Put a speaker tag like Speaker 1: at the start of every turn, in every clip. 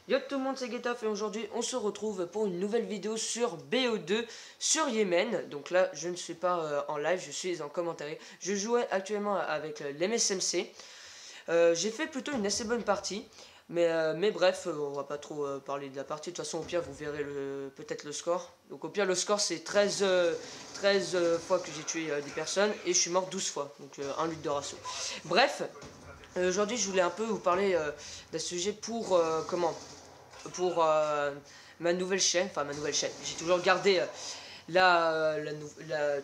Speaker 1: Yo tout le monde, c'est Getaf et aujourd'hui on se retrouve pour une nouvelle vidéo sur BO2 sur Yémen. Donc là je ne suis pas en live, je suis en commentaire. Je jouais actuellement avec l'MSMC. J'ai fait plutôt une assez bonne partie. Mais bref, on va pas trop parler de la partie. De toute façon au pire vous verrez peut-être le score. Donc au pire le score c'est 13 fois que j'ai tué des personnes et je suis mort 12 fois. Donc 1 lutte de ratio. Bref, aujourd'hui je voulais un peu vous parler d'un sujet pour pour ma nouvelle chaîne, enfin ma nouvelle chaîne, j'ai toujours gardé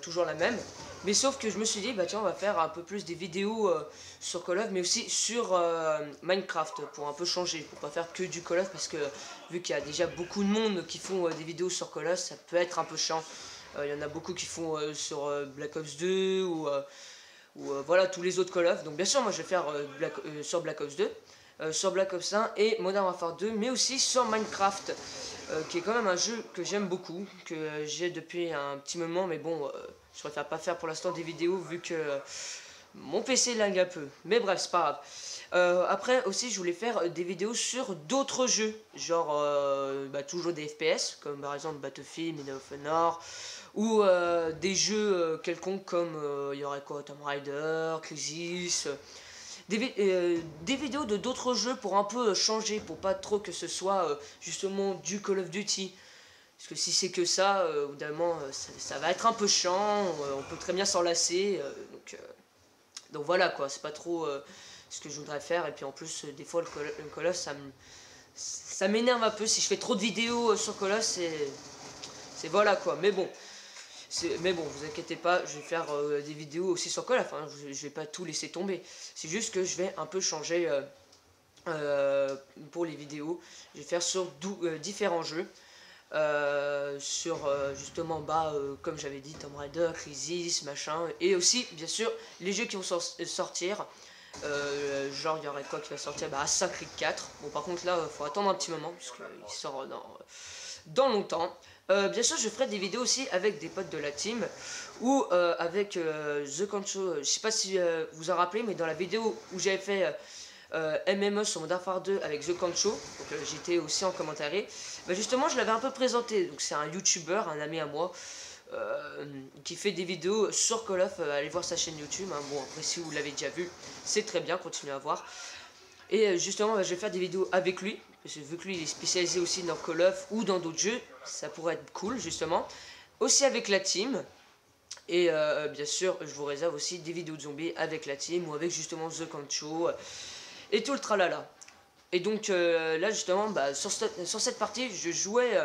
Speaker 1: toujours la même, mais sauf que je me suis dit, bah tiens, on va faire un peu plus des vidéos sur Call of, mais aussi sur Minecraft, pour un peu changer, pour pas faire que du Call of, parce que vu qu'il y a déjà beaucoup de monde qui font des vidéos sur Call of, ça peut être un peu chiant. Il y en a beaucoup qui font sur Black Ops 2 ou voilà tous les autres Call of. Donc bien sûr moi je vais faire sur Black Ops 2, sur Black Ops 1 et Modern Warfare 2, mais aussi sur Minecraft, qui est quand même un jeu que j'aime beaucoup, que j'ai depuis un petit moment, mais bon, je préfère pas faire pour l'instant des vidéos vu que mon PC lag un peu. Mais bref, c'est pas grave. Après aussi je voulais faire des vidéos sur d'autres jeux, genre toujours des FPS, comme par exemple Battlefield, Medal of Honor, ou des jeux quelconques comme il y aurait quoi, Tomb Raider, Crysis, des vidéos de d'autres jeux pour un peu changer, pour pas trop que ce soit justement du Call of Duty. Parce que si c'est que ça, évidemment, ça va être un peu chiant, on peut très bien s'en lasser, donc voilà quoi, c'est pas trop ce que je voudrais faire. Et puis en plus, des fois le Call of ça m'énerve un peu, si je fais trop de vidéos sur Call of, c'est voilà quoi, mais bon, vous inquiétez pas, je vais faire des vidéos aussi sur Call of, hein, je vais pas tout laisser tomber. C'est juste que je vais un peu changer pour les vidéos. Je vais faire sur différents jeux. Sur justement comme j'avais dit, Tomb Raider, Crysis, machin. Et aussi, bien sûr, les jeux qui vont sortir. Genre, il y aurait quoi qui va sortir, Assassin's Creed 4. Bon, par contre, là, il faut attendre un petit moment, puisqu'il sort dans longtemps. Bien sûr, je ferai des vidéos aussi avec des potes de la team ou avec The Concho. Je sais pas si vous en rappelez, mais dans la vidéo où j'avais fait MMO sur Modern Warfare 2 avec The Concho, donc j'étais aussi en commentaire. Justement, je l'avais un peu présenté. Donc, c'est un YouTuber, un ami à moi, qui fait des vidéos sur Call of. Allez voir sa chaîne YouTube. Hein. Bon, après, si vous l'avez déjà vu, c'est très bien, continuez à voir. Et justement, je vais faire des vidéos avec lui, parce que vu que lui il est spécialisé aussi dans Call of ou dans d'autres jeux, ça pourrait être cool justement. Aussi avec la team, et bien sûr, je vous réserve aussi des vidéos de zombies avec la team ou avec justement The Concho et tout le tralala. Et donc là justement, sur cette partie, je jouais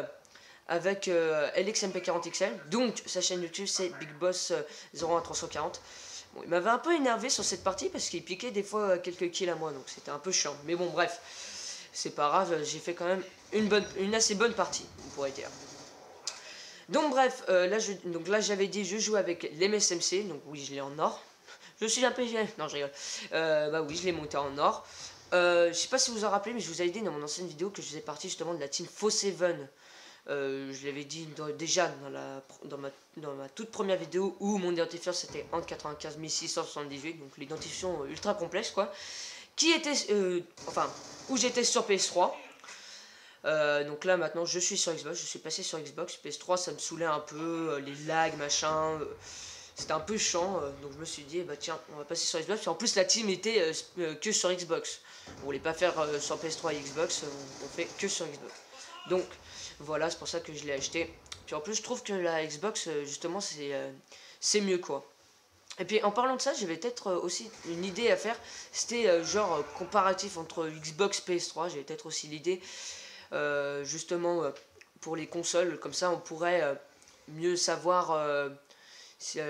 Speaker 1: avec LXMP40XL, donc sa chaîne YouTube c'est Big Boss 01340. Bon, il m'avait un peu énervé sur cette partie parce qu'il piquait des fois quelques kills à moi, donc c'était un peu chiant. Mais bon, bref, c'est pas grave, j'ai fait quand même une assez bonne partie, on pourrait dire. Donc bref, donc là j'avais dit je joue avec l'MSMC, donc oui je l'ai en or. Je suis un peu... Non, je rigole. Bah oui, je l'ai monté en or. Je sais pas si vous en rappelez, mais je vous avais dit dans mon ancienne vidéo que je faisais partie justement de la team Faux7. Je l'avais dit déjà dans ma toute première vidéo où mon identifiant c'était entre 95 678, donc l'identifiant ultra complexe quoi, qui était, où j'étais sur PS3. Donc là maintenant je suis sur Xbox, je suis passé sur Xbox. PS3 ça me saoulait un peu, les lags machin, c'était un peu chiant, donc je me suis dit bah tiens on va passer sur Xbox. Et en plus la team était que sur Xbox, on voulait pas faire sur PS3 et Xbox, on fait que sur Xbox. Donc voilà, c'est pour ça que je l'ai acheté. Puis en plus je trouve que la Xbox justement c'est mieux quoi. Et puis en parlant de ça, j'avais peut-être aussi une idée à faire. C'était genre comparatif entre Xbox PS3. J'avais peut-être aussi l'idée justement pour les consoles. Comme ça on pourrait mieux savoir si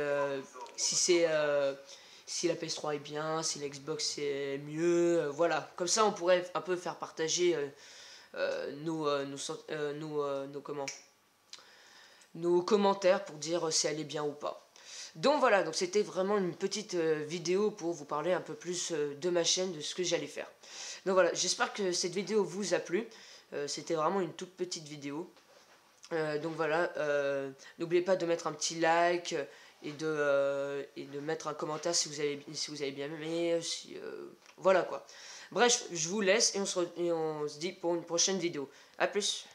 Speaker 1: si la PS3 est bien, si la Xbox est mieux. Voilà, comme ça on pourrait un peu faire partager nos commentaires pour dire si elle est bien ou pas. Donc voilà, donc c'était vraiment une petite vidéo pour vous parler un peu plus de ma chaîne, de ce que j'allais faire. Donc voilà, j'espère que cette vidéo vous a plu. C'était vraiment une toute petite vidéo. Donc voilà, n'oubliez pas de mettre un petit like et de mettre un commentaire si vous avez bien aimé. Voilà quoi. Bref, je vous laisse et on se dit pour une prochaine vidéo. A plus.